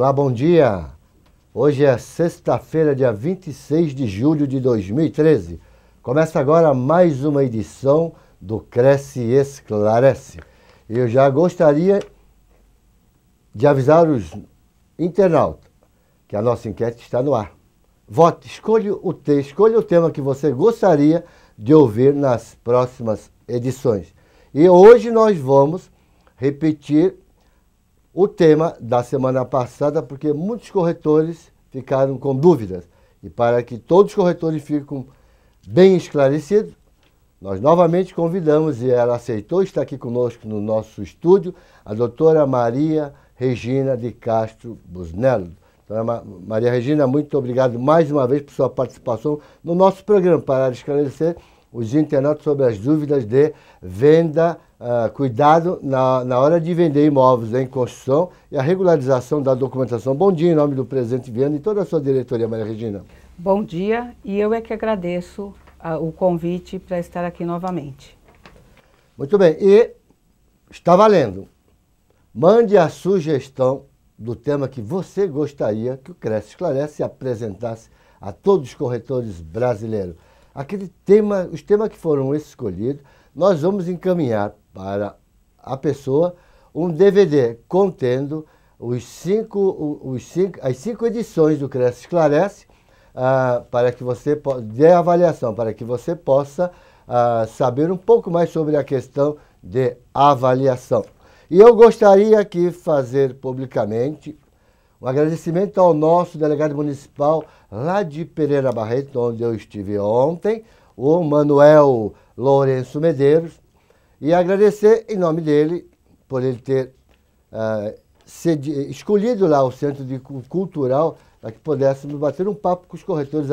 Olá, bom dia. Hoje é sexta-feira, dia 26 de julho de 2013. Começa agora mais uma edição do Cresce e Esclarece. Eu já gostaria de avisar os internautas que a nossa enquete está no ar. Vote, escolha o tema que você gostaria de ouvir nas próximas edições. E hoje nós vamos repetir o tema da semana passada, porque muitos corretores ficaram com dúvidas. E para que todos os corretores fiquem bem esclarecidos, nós novamente convidamos, e ela aceitou estar aqui conosco no nosso estúdio, a doutora Maria Regina de Castro Busnello. Doutora Maria Regina, muito obrigado mais uma vez por sua participação no nosso programa, para esclarecer os internautas sobre as dúvidas de venda, cuidado na hora de vender imóveis em construção e a regularização da documentação. Bom dia, em nome do presidente Viana e toda a sua diretoria, Maria Regina. Bom dia, e eu é que agradeço o convite para estar aqui novamente. Muito bem, e está valendo. Mande a sugestão do tema que você gostaria que o Cresce Esclarece apresentasse a todos os corretores brasileiros. Os temas que foram escolhidos, nós vamos encaminhar para a pessoa um DVD contendo as 5 edições do Cresce Esclarece, para que você dê avaliação, para que você possa saber um pouco mais sobre a questão de avaliação. E eu gostaria aqui fazer publicamente um agradecimento ao nosso delegado municipal lá de Pereira Barreto, onde eu estive ontem, o Manuel Lourenço Medeiros, e agradecer em nome dele por ele ter escolhido lá o Centro Cultural para que pudéssemos bater um papo com os corretores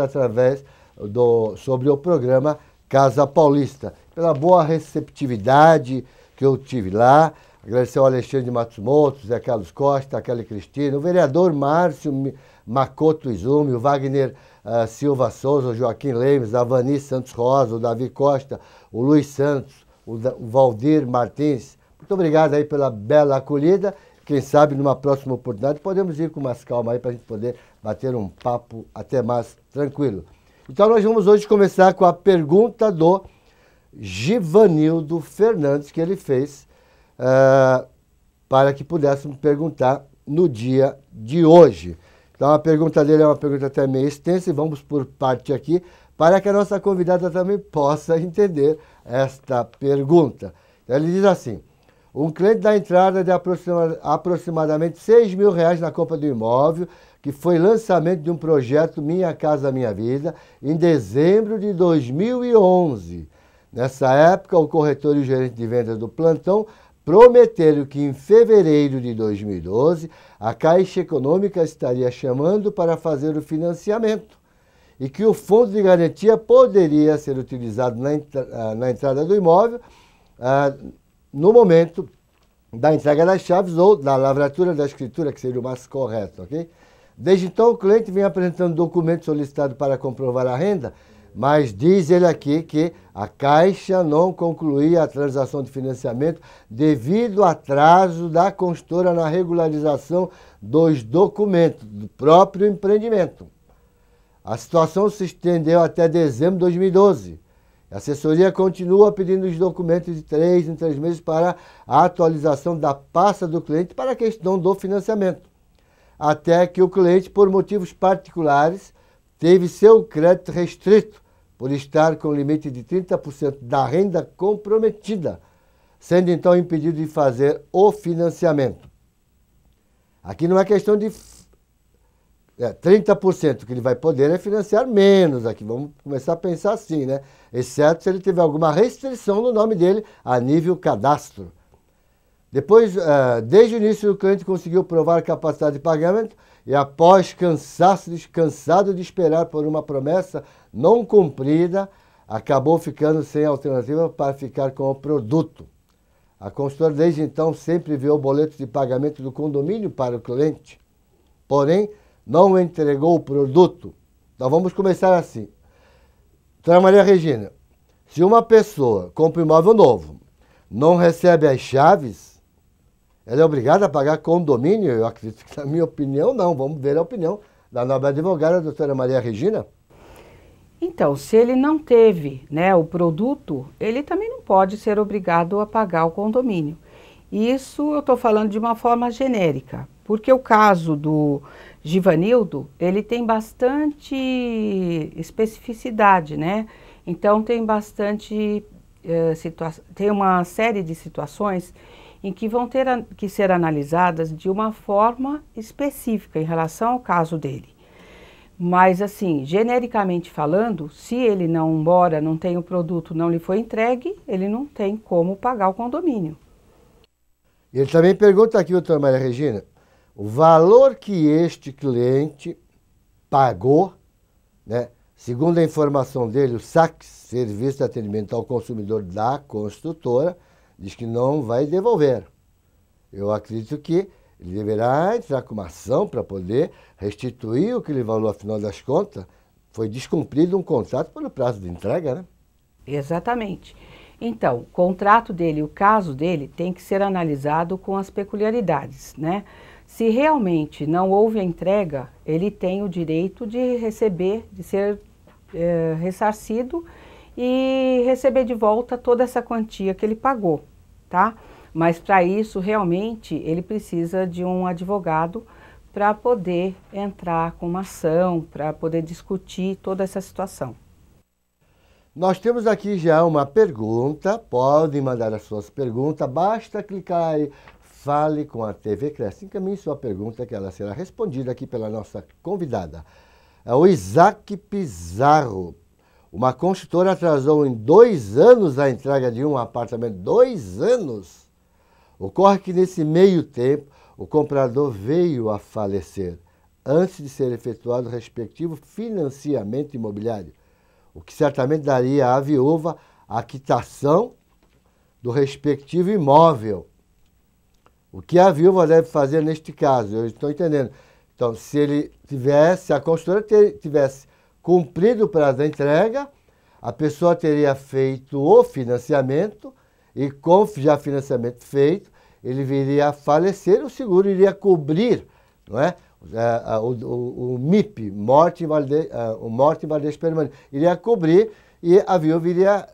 sobre o programa Casa Paulista, pela boa receptividade que eu tive lá. Agradecer ao Alexandre de Matsumoto, Zé Carlos Costa, a Kelly Cristina, o vereador Márcio Makoto Izumi, o Wagner Silva Souza, o Joaquim Lemes, a Vani Santos Rosa, o Davi Costa, o Luiz Santos, o Valdir Martins. Muito obrigado aí pela bela acolhida. Quem sabe numa próxima oportunidade podemos ir com mais calma aí para a gente poder bater um papo até mais tranquilo. Então nós vamos hoje começar com a pergunta do Givanildo Fernandes, que ele fez para que pudéssemos perguntar no dia de hoje. Então a pergunta dele é uma pergunta até meio extensa e vamos por parte aqui para que a nossa convidada também possa entender esta pergunta. Então, ele diz assim: um cliente dá entrada de aproximadamente R$6.000 na compra do imóvel, que foi lançamento de um projeto Minha Casa Minha Vida, em dezembro de 2011. Nessa época, o corretor e o gerente de vendas do plantão prometeram que em fevereiro de 2012 a Caixa Econômica estaria chamando para fazer o financiamento e que o fundo de garantia poderia ser utilizado na entrada do imóvel no momento da entrega das chaves ou da lavratura da escritura, que seria o mais correto, ok? Desde então, o cliente vem apresentando documentos solicitados para comprovar a renda, mas diz ele aqui que a Caixa não concluía a transação de financiamento devido ao atraso da consultora na regularização dos documentos do próprio empreendimento. A situação se estendeu até dezembro de 2012. A assessoria continua pedindo os documentos de 3 em 3 meses para a atualização da pasta do cliente para a questão do financiamento. Até que o cliente, por motivos particulares, teve seu crédito restrito por estar com limite de 30% da renda comprometida, sendo então impedido de fazer o financiamento. Aqui não é questão de 30%, que ele vai poder financiar menos aqui, vamos começar a pensar assim, né? Exceto se ele tiver alguma restrição no nome dele a nível cadastro. Depois, desde o início, o cliente conseguiu provar a capacidade de pagamento e após cansado de esperar por uma promessa não cumprida, acabou ficando sem alternativa para ficar com o produto. A consultora, desde então, sempre enviou o boleto de pagamento do condomínio para o cliente, porém, não entregou o produto. Então, vamos começar assim. Doutora Maria Regina, se uma pessoa compra um imóvel novo, não recebe as chaves, ela é obrigada a pagar condomínio? Eu acredito que, na minha opinião, não. Vamos ver a opinião da nobre advogada, a doutora Maria Regina. Então, se ele não teve, né, o produto, ele também não pode ser obrigado a pagar o condomínio. Isso eu estou falando de uma forma genérica, porque o caso do Givanildo, ele tem bastante especificidade, né? Então tem bastante, tem uma série de situações em que vão ter que ser analisadas de uma forma específica em relação ao caso dele. Mas assim, genericamente falando, se ele não mora, não tem o produto, não lhe foi entregue, ele não tem como pagar o condomínio. Ele também pergunta aqui, doutora Maria Regina, o valor que este cliente pagou, né, segundo a informação dele, o SAC, Serviço de Atendimento ao Consumidor da construtora, diz que não vai devolver. Eu acredito que ele deverá entrar com uma ação para poder restituir o que ele valou, afinal das contas, foi descumprido um contrato pelo prazo de entrega, né? Exatamente. Então, o contrato dele, o caso dele, tem que ser analisado com as peculiaridades, né? Se realmente não houve a entrega, ele tem o direito de receber, de ser ressarcido e receber de volta toda essa quantia que ele pagou, tá? Mas para isso, realmente, ele precisa de um advogado para poder entrar com uma ação, para poder discutir toda essa situação. Nós temos aqui já uma pergunta, podem mandar as suas perguntas, basta clicar aí, fale com a TV Cresce. Encaminhe sua pergunta que ela será respondida aqui pela nossa convidada. É o Isaac Pizarro. Uma construtora atrasou em 2 anos a entrega de um apartamento. 2 anos? Ocorre que nesse meio tempo o comprador veio a falecer antes de ser efetuado o respectivo financiamento imobiliário, o que certamente daria à viúva a quitação do respectivo imóvel. O que a viúva deve fazer neste caso? Eu estou entendendo. Então, se ele tivesse, se a construtora tivesse cumprido o prazo da entrega, a pessoa teria feito o financiamento e com já financiamento feito, ele viria a falecer, o seguro iria cobrir, não é? O MIP, morte e invalidez permanente, iria cobrir e a viúva iria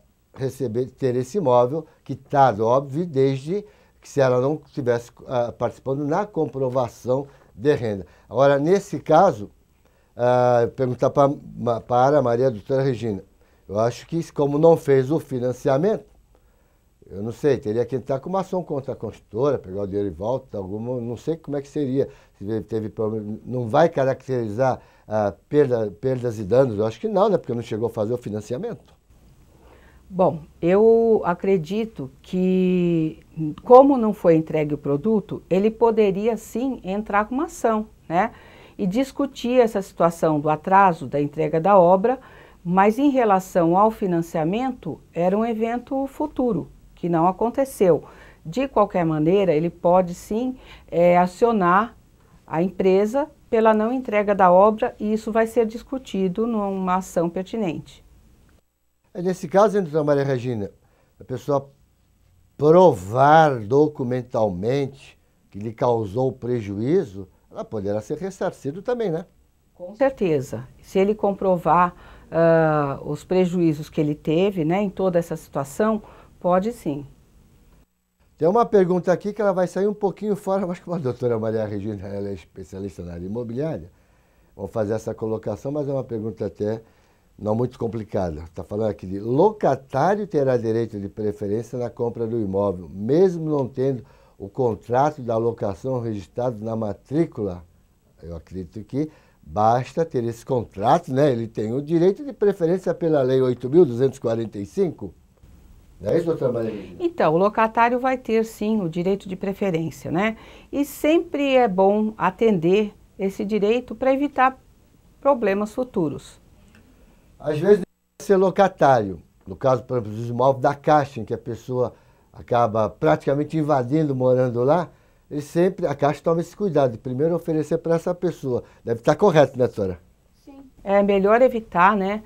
ter esse imóvel quitado, óbvio, desde que se ela não estivesse participando na comprovação de renda. Agora, nesse caso, perguntar para a Maria Doutora Regina, eu acho que como não fez o financiamento, eu não sei, teria que entrar com uma ação contra a construtora, pegar o dinheiro de volta, não sei como é que seria, se teve problema, não vai caracterizar perdas e danos, eu acho que não, né, porque não chegou a fazer o financiamento. Bom, eu acredito que, como não foi entregue o produto, ele poderia sim entrar com uma ação, né, e discutir essa situação do atraso da entrega da obra, mas em relação ao financiamento, era um evento futuro, que não aconteceu. De qualquer maneira, ele pode sim acionar a empresa pela não entrega da obra e isso vai ser discutido numa ação pertinente. Nesse caso, doutora Maria Regina, a pessoa provar documentalmente que lhe causou prejuízo, ela poderá ser ressarcida também, né? Com certeza. Se ele comprovar os prejuízos que ele teve, né, em toda essa situação, pode sim. Tem uma pergunta aqui que ela vai sair um pouquinho fora, mas como a doutora Maria Regina ela é especialista na área imobiliária, vamos fazer essa colocação, mas é uma pergunta até não muito complicada. Está falando aqui de locatário terá direito de preferência na compra do imóvel, mesmo não tendo o contrato da locação registrado na matrícula. Eu acredito que basta ter esse contrato, né? Ele tem o direito de preferência pela Lei 8.245. Não é isso, doutora Maria Regina? Então, o locatário vai ter sim o direito de preferência, né? E sempre é bom atender esse direito para evitar problemas futuros. Às vezes, ser locatário, no caso, por exemplo, dos imóveis da Caixa, em que a pessoa acaba praticamente invadindo, morando lá, a Caixa toma esse cuidado de primeiro oferecer para essa pessoa. Deve estar correto, né, doutora? Sim. É melhor evitar, né,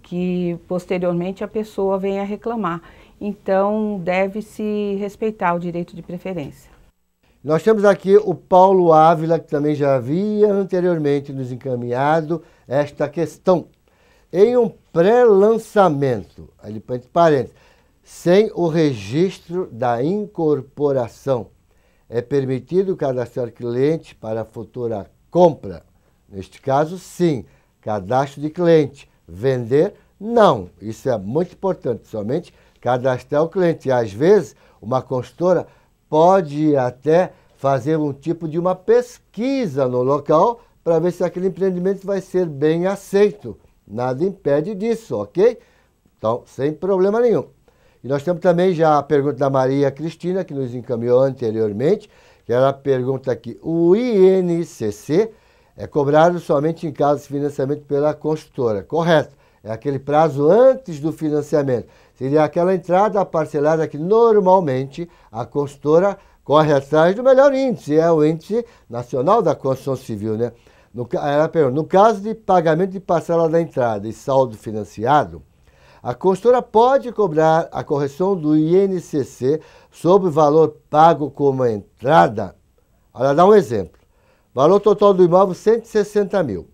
que posteriormente a pessoa venha reclamar. Então, deve-se respeitar o direito de preferência. Nós temos aqui o Paulo Ávila, que também já havia anteriormente nos encaminhado esta questão. Em um pré-lançamento, ali entre parênteses, sem o registro da incorporação, é permitido cadastrar cliente para futura compra? Neste caso, sim. Cadastro de cliente. Vender, não. Isso é muito importante, somente cadastrar o cliente. E, às vezes, uma consultora pode até fazer um tipo de uma pesquisa no local para ver se aquele empreendimento vai ser bem aceito. Nada impede disso, ok? Então, sem problema nenhum. E nós temos também já a pergunta da Maria Cristina, que nos encaminhou anteriormente, que ela pergunta aqui: o INCC é cobrado somente em caso de financiamento pela construtora? Correto. É aquele prazo antes do financiamento. Seria aquela entrada parcelada que normalmente a construtora corre atrás do melhor índice, é o Índice Nacional da Construção Civil, né? Ela pergunta: no caso de pagamento de parcela da entrada e saldo financiado, a consultora pode cobrar a correção do INCC sobre o valor pago como entrada? Olha, dá um exemplo. Valor total do imóvel, 160 mil,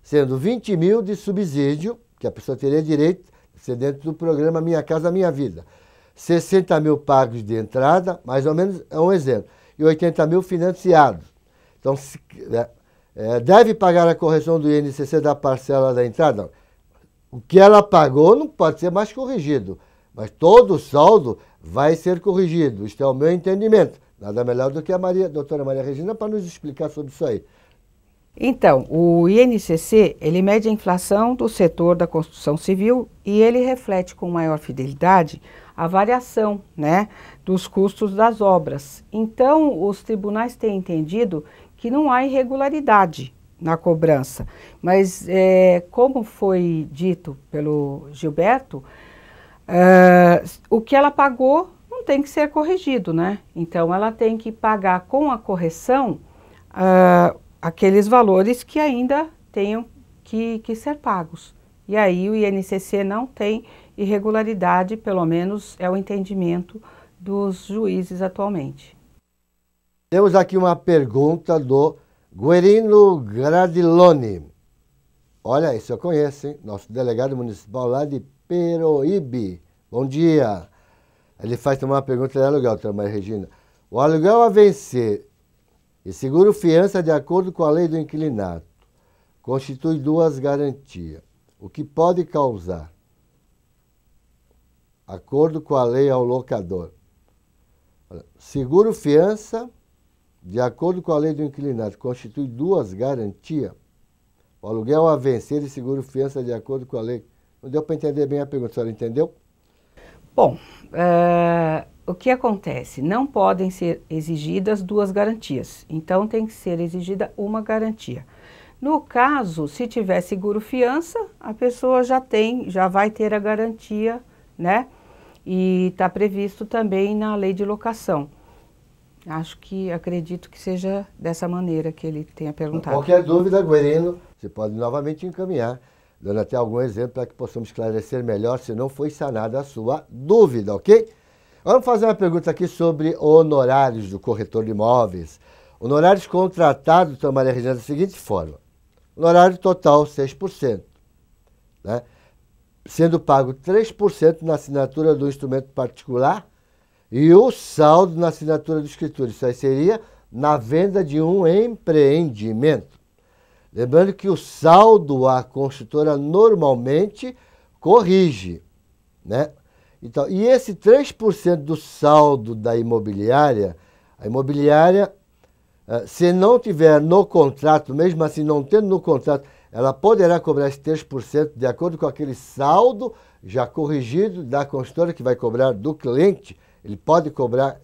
sendo 20 mil de subsídio, que a pessoa teria direito de ser dentro do programa Minha Casa Minha Vida. 60 mil pagos de entrada, mais ou menos é um exemplo, e 80 mil financiados. Então, deve pagar a correção do INCC da parcela da entrada? Não. O que ela pagou não pode ser mais corrigido, mas todo o saldo vai ser corrigido. Isto é o meu entendimento. Nada melhor do que a doutora Maria Regina para nos explicar sobre isso aí. Então, o INCC, ele mede a inflação do setor da construção civil e ele reflete com maior fidelidade a variação, né, dos custos das obras. Então, os tribunais têm entendido que não há irregularidade na cobrança, mas como foi dito pelo Gilberto, o que ela pagou não tem que ser corrigido, né? Então ela tem que pagar com a correção aqueles valores que ainda tenham que ser pagos. E aí o INCC não tem irregularidade, pelo menos é o entendimento dos juízes atualmente. Temos aqui uma pergunta do Guerino Gradiloni. Olha, isso eu conheço, hein? Nosso delegado municipal lá de Peroíbe. Bom dia. Ele faz também uma pergunta de aluguel, doutora Maria Regina. O aluguel a vencer e seguro fiança de acordo com a lei do inquilinato constitui duas garantias. O que pode causar acordo com a lei ao locador? Seguro fiança de acordo com a lei do inquilinato, constitui duas garantias. O aluguel a vencer e seguro fiança de acordo com a lei. Não deu para entender bem a pergunta, a senhora entendeu? Bom, o que acontece? Não podem ser exigidas duas garantias, então tem que ser exigida uma garantia. No caso, se tiver seguro fiança, a pessoa já vai ter a garantia, né? E está previsto também na lei de locação. Acredito que seja dessa maneira que ele tenha perguntado. Qualquer dúvida, Guerino, você pode novamente encaminhar, dando até algum exemplo para que possamos esclarecer melhor se não foi sanada a sua dúvida, ok? Vamos fazer uma pergunta aqui sobre honorários do corretor de imóveis. Honorários contratados, doutora Maria Regina, da seguinte forma: honorário total, 6%, né? Sendo pago 3% na assinatura do instrumento particular e o saldo na assinatura do escritor. Isso aí seria na venda de um empreendimento. Lembrando que o saldo a construtora normalmente corrige, né? Então, e esse 3% do saldo da imobiliária, a imobiliária, se não tiver no contrato, mesmo assim não tendo no contrato, ela poderá cobrar esse 3% de acordo com aquele saldo já corrigido da construtora, que vai cobrar do cliente. Ele pode cobrar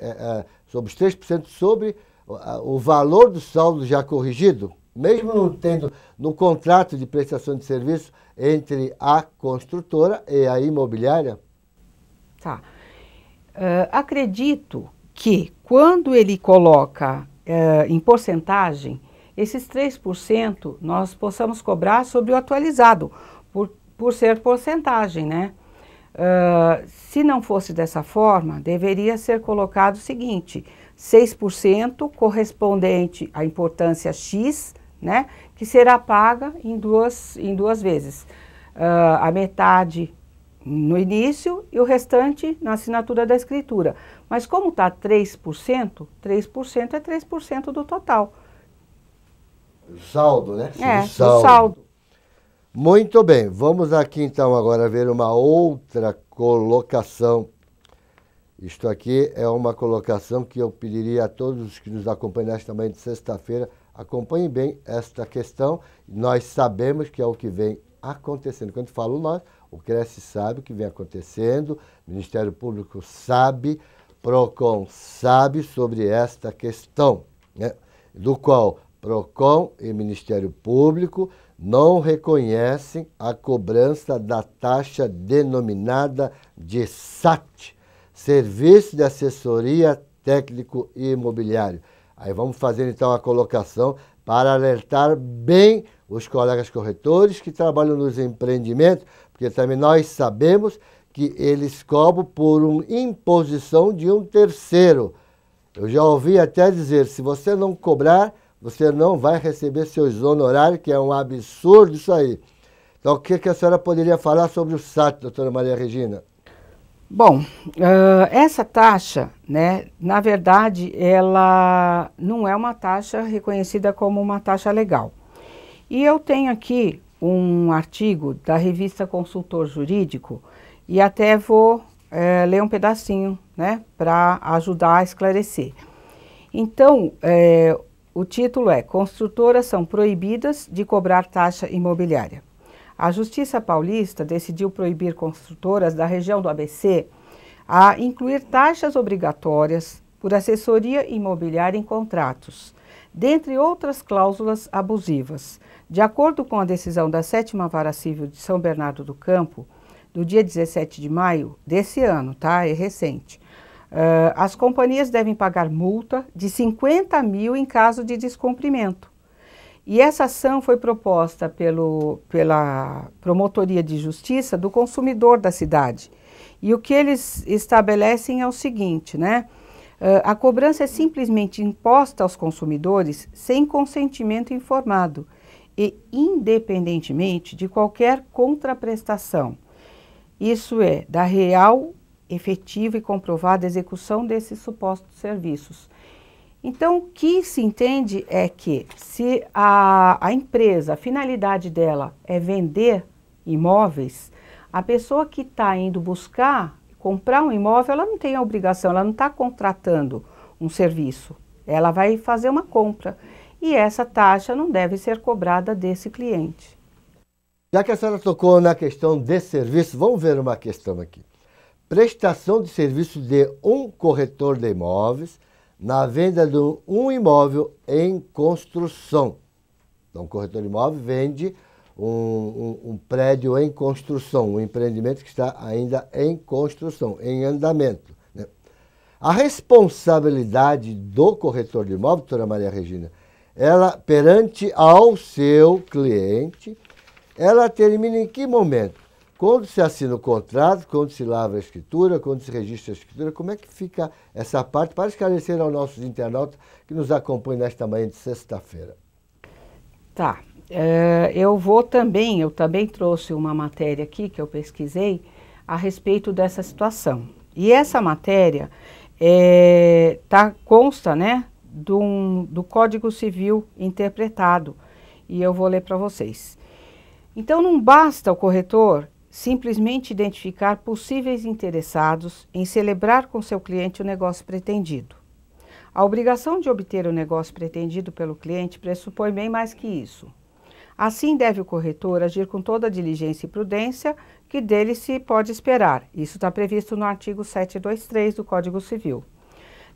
sobre os 3% sobre o valor do saldo já corrigido, mesmo não tendo no contrato de prestação de serviço entre a construtora e a imobiliária? Tá. Acredito que quando ele coloca em porcentagem, esses 3% nós possamos cobrar sobre o atualizado, por ser porcentagem, né? Se não fosse dessa forma, deveria ser colocado o seguinte: 6% correspondente à importância X, né, que será paga em duas vezes. A metade no início e o restante na assinatura da escritura. Mas como está 3%, 3% é 3% do total. Saldo, né? É, o saldo. Muito bem, vamos aqui então agora ver uma outra colocação. Isto aqui é uma colocação que eu pediria a todos os que nos acompanham nesta manhã de sexta-feira, acompanhem bem esta questão. Nós sabemos que é o que vem acontecendo. Quando falo nós, o Cresce sabe o que vem acontecendo, o Ministério Público sabe, PROCON sabe sobre esta questão, né? Do qual PROCON e Ministério Público não reconhecem a cobrança da taxa denominada de SAT, Serviço de Assessoria Técnico e Imobiliário. Aí vamos fazer então a colocação para alertar bem os colegas corretores que trabalham nos empreendimentos, porque também nós sabemos que eles cobram por uma imposição de um terceiro. Eu já ouvi até dizer, se você não cobrar, você não vai receber seus honorários, que é um absurdo isso aí. Então, o que a senhora poderia falar sobre o SAT, doutora Maria Regina? Bom, essa taxa, né, na verdade, ela não é uma taxa reconhecida como uma taxa legal. E eu tenho aqui um artigo da revista Consultor Jurídico e até vou ler um pedacinho, né, para ajudar a esclarecer. Então, o título é Construtoras são proibidas de cobrar taxa imobiliária. A Justiça Paulista decidiu proibir construtoras da região do ABC a incluir taxas obrigatórias por assessoria imobiliária em contratos, dentre outras cláusulas abusivas. De acordo com a decisão da 7ª Vara Civil de São Bernardo do Campo, do dia 17 de maio desse ano, tá? É recente. As companhias devem pagar multa de 50 mil em caso de descumprimento. E essa ação foi proposta pela Promotoria de Justiça do Consumidor da cidade. E o que eles estabelecem é o seguinte, né? A cobrança é simplesmente imposta aos consumidores sem consentimento informado e independentemente de qualquer contraprestação. Isso é, da real, efetiva e comprovada execução desses supostos serviços. Então, o que se entende é que se a empresa, a finalidade dela é vender imóveis, a pessoa que está indo comprar um imóvel, ela não tem a obrigação, ela não está contratando um serviço, ela vai fazer uma compra e essa taxa não deve ser cobrada desse cliente. Já que a senhora tocou na questão de serviço, vamos ver uma questão aqui. Prestação de serviço de um corretor de imóveis na venda de um imóvel em construção. Então, o corretor de imóvel vende um prédio em construção, um empreendimento que está ainda em construção, em andamento, né? A responsabilidade do corretor de imóvel, doutora Maria Regina, ela, perante ao seu cliente, ela termina em que momento? Quando se assina o contrato, quando se lavra a escritura, quando se registra a escritura, como é que fica essa parte para esclarecer aos nossos internautas que nos acompanham nesta manhã de sexta-feira? Tá, eu também trouxe uma matéria aqui que eu pesquisei a respeito dessa situação. E essa matéria consta, né, do Código Civil interpretado, e eu vou ler para vocês. Então, não basta o corretor simplesmente identificar possíveis interessados em celebrar com seu cliente o negócio pretendido. A obrigação de obter o negócio pretendido pelo cliente pressupõe bem mais que isso. Assim, deve o corretor agir com toda a diligência e prudência que dele se pode esperar. Isso está previsto no artigo 723 do Código Civil.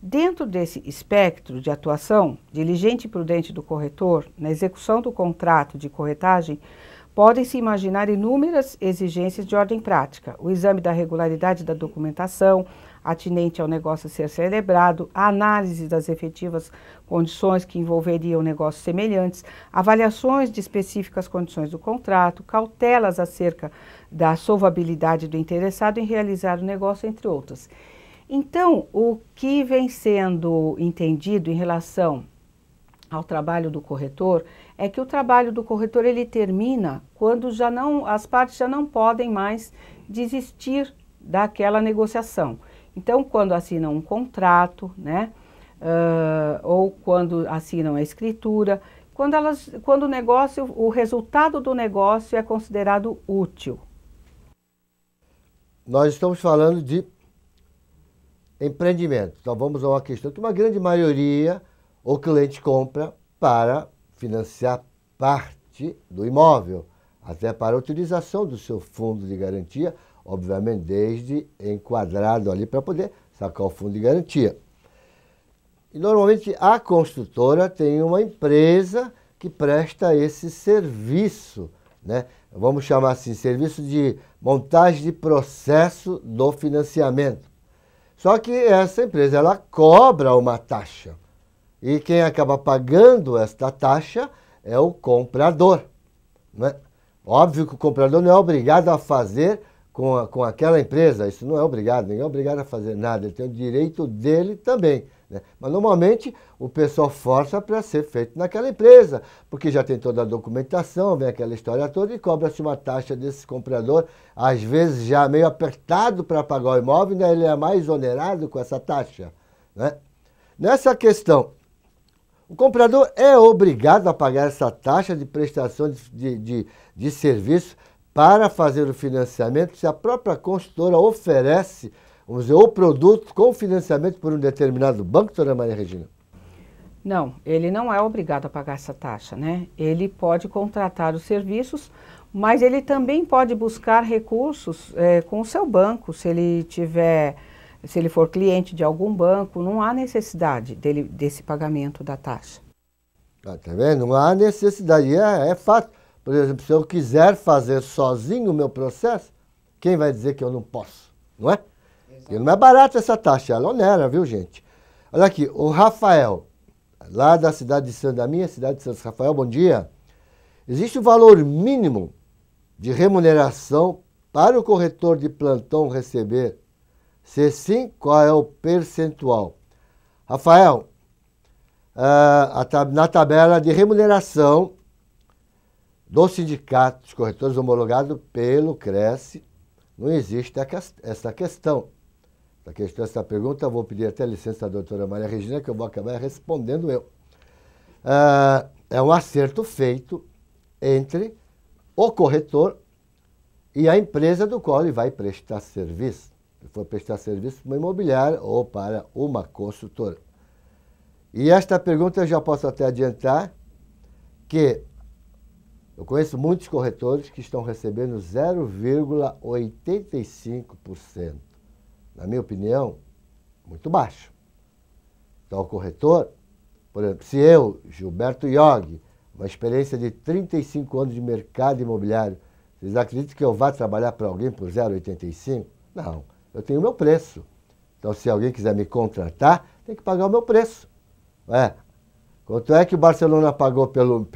Dentro desse espectro de atuação diligente e prudente do corretor, na execução do contrato de corretagem, podem-se imaginar inúmeras exigências de ordem prática: o exame da regularidade da documentação atinente ao negócio a ser celebrado, a análise das efetivas condições que envolveriam negócios semelhantes, avaliações de específicas condições do contrato, cautelas acerca da solvabilidade do interessado em realizar o negócio, entre outras. Então, o que vem sendo entendido em relação ao trabalho do corretor é que o trabalho do corretor ele termina quando já não, as partes já não podem mais desistir daquela negociação. Então, quando assinam um contrato, né, ou quando assinam a escritura, quando o negócio, o resultado do negócio é considerado útil. Nós estamos falando de empreendimento. Então vamos a uma questão que uma grande maioria o cliente compra para financiar parte do imóvel, até para a utilização do seu fundo de garantia, obviamente desde enquadrado ali para poder sacar o fundo de garantia. E normalmente a construtora tem uma empresa que presta esse serviço, né? Vamos chamar assim, serviço de montagem de processo do financiamento. Só que essa empresa, ela cobra uma taxa. E quem acaba pagando esta taxa é o comprador, né? Óbvio que o comprador não é obrigado a fazer com aquela empresa, isso não é obrigado, ninguém é obrigado a fazer nada, ele tem o direito dele também, né? Mas normalmente o pessoal força para ser feito naquela empresa, porque já tem toda a documentação, vem aquela história toda e cobra-se uma taxa desse comprador, às vezes já meio apertado para pagar o imóvel, né? Ele é mais onerado com essa taxa, né? Nessa questão, o comprador é obrigado a pagar essa taxa de prestação de serviço para fazer o financiamento se a própria construtora oferece, vamos dizer, o produto com financiamento por um determinado banco, doutora Maria Regina? Não, ele não é obrigado a pagar essa taxa, né? Ele pode contratar os serviços, mas ele também pode buscar recursos com o seu banco, se ele for cliente de algum banco, não há necessidade desse pagamento da taxa. Tá vendo? Não há necessidade, é fato. Por exemplo, se eu quiser fazer sozinho o meu processo, quem vai dizer que eu não posso? Não é? E não é barato essa taxa, ela onera, viu, gente? Olha aqui, o Rafael, lá da minha cidade de Santos. Rafael, bom dia. Existe o valor mínimo de remuneração para o corretor de plantão receber? Se sim, qual é o percentual? Rafael, na tabela de remuneração do Sindicato dos Corretores homologado pelo CRES, não existe essa questão. Essa pergunta, eu vou pedir até licença da doutora Maria Regina, que eu vou acabar respondendo eu. É um acerto feito entre o corretor e a empresa do qual ele vai prestar serviço. Se for prestar serviço para uma imobiliária ou para uma construtora. E esta pergunta eu já posso até adiantar que eu conheço muitos corretores que estão recebendo 0,85%. Na minha opinião, muito baixo. Então, o corretor, por exemplo, se eu, Gilberto Iog, uma experiência de 35 anos de mercado imobiliário, vocês acreditam que eu vá trabalhar para alguém por 0,85%? Não, eu tenho o meu preço. Então, se alguém quiser me contratar, tem que pagar o meu preço. Quanto é que o Barcelona pagou pelo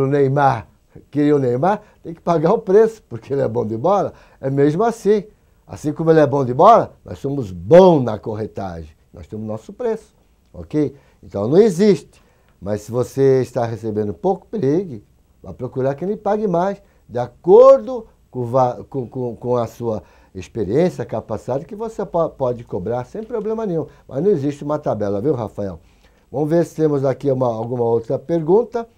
Neymar? Queria o Neymar, tem que pagar o preço, porque ele é bom de bola. É mesmo assim. Assim como ele é bom de bola, nós somos bons na corretagem. Nós temos nosso preço, ok? Então não existe. Mas se você está recebendo pouco, perigue. Vá procurar quem lhe pague mais, de acordo com a sua experiência, capacidade, que você pode cobrar sem problema nenhum. Mas não existe uma tabela, viu, Rafael? Vamos ver se temos aqui alguma outra pergunta.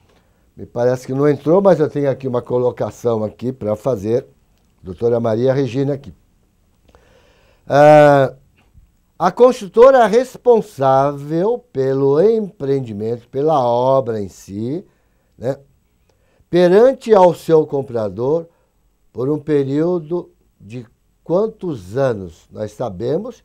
Me parece que não entrou, mas eu tenho aqui uma colocação aqui para fazer. Doutora Maria Regina aqui. A construtora responsável pelo empreendimento, pela obra em si, né, perante ao seu comprador por um período de quantos anos? Nós sabemos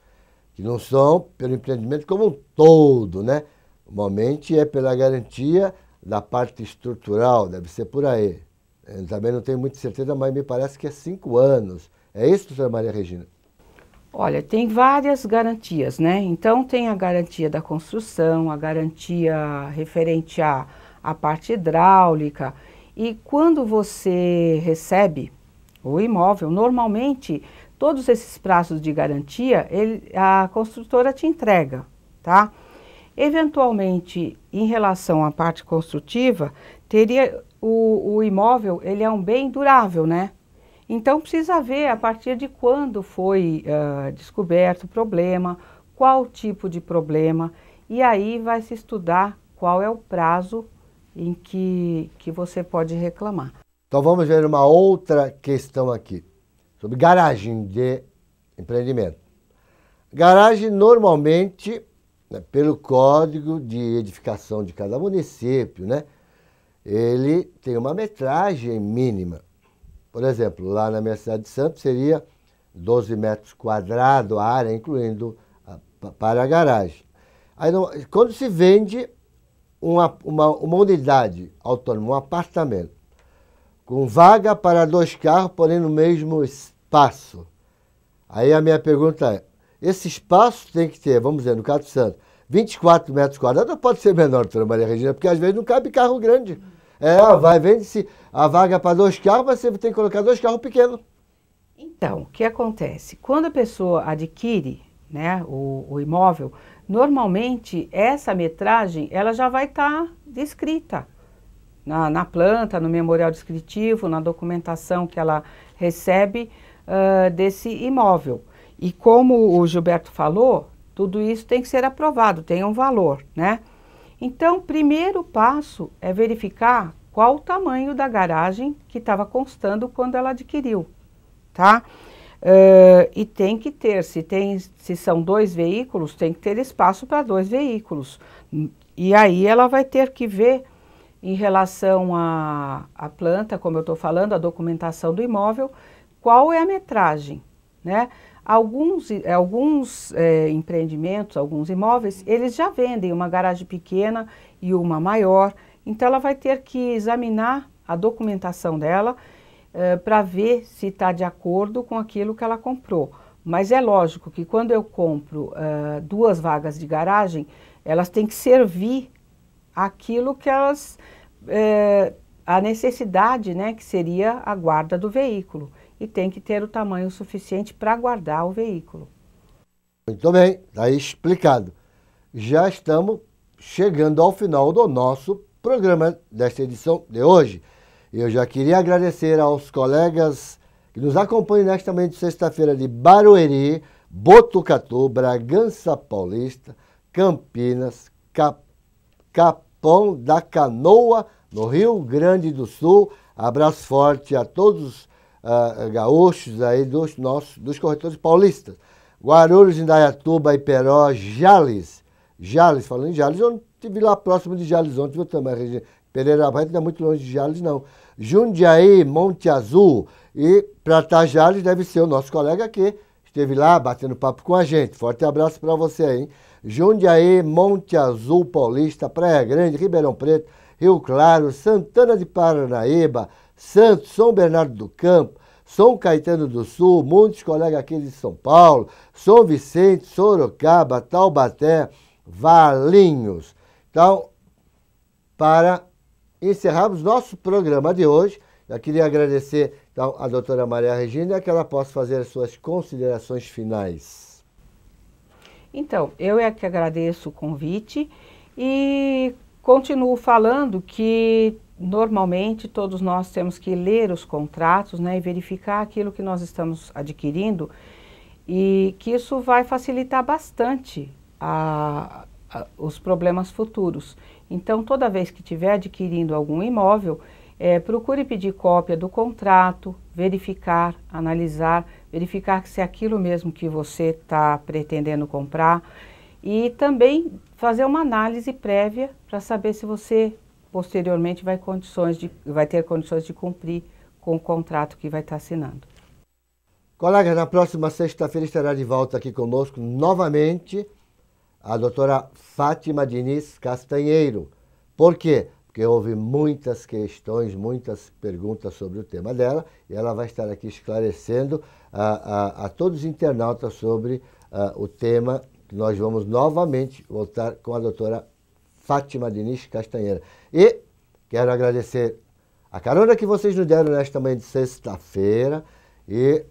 que não são pelo empreendimento como um todo, né? Normalmente é pela garantia da parte estrutural, deve ser por aí. Eu também não tenho muita certeza, mas me parece que é 5 anos. É isso, doutora Maria Regina? Olha, tem várias garantias, né? Então tem a garantia da construção, a garantia referente à parte hidráulica. E quando você recebe o imóvel, normalmente todos esses prazos de garantia, a construtora te entrega, tá? Eventualmente, em relação à parte construtiva, o imóvel, ele é um bem durável, né? Então, precisa ver a partir de quando foi descoberto o problema, qual tipo de problema, e aí vai se estudar qual é o prazo em que você pode reclamar. Então vamos ver uma outra questão aqui, sobre garagem de empreendimento. Garagem normalmente, né, pelo Código de Edificação de cada município, né, ele tem uma metragem mínima. Por exemplo, lá na minha cidade de Santos seria 12 metros quadrados a área, incluindo para a garagem. Aí, quando se vende uma unidade autônoma, um apartamento, com vaga para 2 carros, porém no mesmo espaço. Aí a minha pergunta é, esse espaço tem que ter, vamos dizer, no caso de Santos, 24 metros quadrados, ou pode ser menor, doutora Maria Regina, porque às vezes não cabe carro grande. Vende-se a vaga para 2 carros, você tem que colocar 2 carros pequenos. Então, o que acontece? Quando a pessoa adquire, né, o imóvel, normalmente essa metragem ela já vai estar descrita na planta, no memorial descritivo, na documentação que ela recebe desse imóvel. E como o Gilberto falou, tudo isso tem que ser aprovado, tem um valor, né? Então, o primeiro passo é verificar qual o tamanho da garagem que estava constando quando ela adquiriu, tá? E tem que ter, se são 2 veículos, tem que ter espaço para 2 veículos. E aí ela vai ter que ver, em relação à planta, como eu estou falando, a documentação do imóvel, qual é a metragem, né? Alguns empreendimentos, alguns imóveis, eles já vendem uma garagem pequena e uma maior, então ela vai ter que examinar a documentação dela para ver se está de acordo com aquilo que ela comprou. Mas é lógico que quando eu compro 2 vagas de garagem, elas têm que servir aquilo que elas... a necessidade, né, que seria a guarda do veículo. E tem que ter o tamanho suficiente para guardar o veículo. Muito bem, está explicado. Já estamos chegando ao final do nosso programa desta edição de hoje. Eu já queria agradecer aos colegas que nos acompanham nesta manhã de sexta-feira de Barueri, Botucatu, Bragança Paulista, Campinas, Capão da Canoa, no Rio Grande do Sul. Abraço forte a todos os gaúchos aí dos corretores paulistas. Guarulhos, Indaiatuba, Iperó, Jales, falando em Jales, eu não estive lá próximo de Jales ontem, viu também, Regina? Pereira Barreto não é muito longe de Jales, não. Jundiaí, Monte Azul, e para estar Jales deve ser o nosso colega que esteve lá batendo papo com a gente. Forte abraço para você aí, hein? Jundiaí, Monte Azul Paulista, Praia Grande, Ribeirão Preto, Rio Claro, Santana de Paranaíba, Santos, São Bernardo do Campo, São Caetano do Sul, muitos colegas aqui de São Paulo, São Vicente, Sorocaba, Taubaté, Valinhos. Então, para encerrarmos nosso programa de hoje, eu queria agradecer então, a doutora Maria Regina, que ela possa fazer as suas considerações finais. Então, eu é que agradeço o convite e continuo falando que normalmente todos nós temos que ler os contratos, né, e verificar aquilo que nós estamos adquirindo, e que isso vai facilitar bastante os problemas futuros. Então, toda vez que estiver adquirindo algum imóvel, procure pedir cópia do contrato, verificar, analisar, verificar se é aquilo mesmo que você está pretendendo comprar, e também fazer uma análise prévia para saber se você posteriormente vai ter condições de cumprir com o contrato que vai estar assinando. Colegas, na próxima sexta-feira estará de volta aqui conosco novamente a doutora Fátima Diniz Castanheiro. Por quê? Porque houve muitas questões, muitas perguntas sobre o tema dela, e ela vai estar aqui esclarecendo a todos os internautas sobre o tema que nós vamos novamente voltar com a doutora Fátima Diniz Castanheira. E quero agradecer a carona que vocês nos deram nesta manhã de sexta-feira, e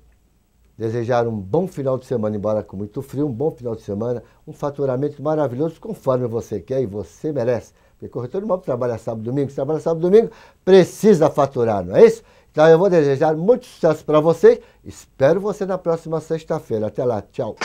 desejar um bom final de semana, embora com muito frio, um bom final de semana, um faturamento maravilhoso, conforme você quer e você merece. Porque corretor de imóvel trabalha sábado e domingo, se trabalha sábado e domingo, precisa faturar, não é isso? Então eu vou desejar muito sucesso para você, espero você na próxima sexta-feira. Até lá, tchau!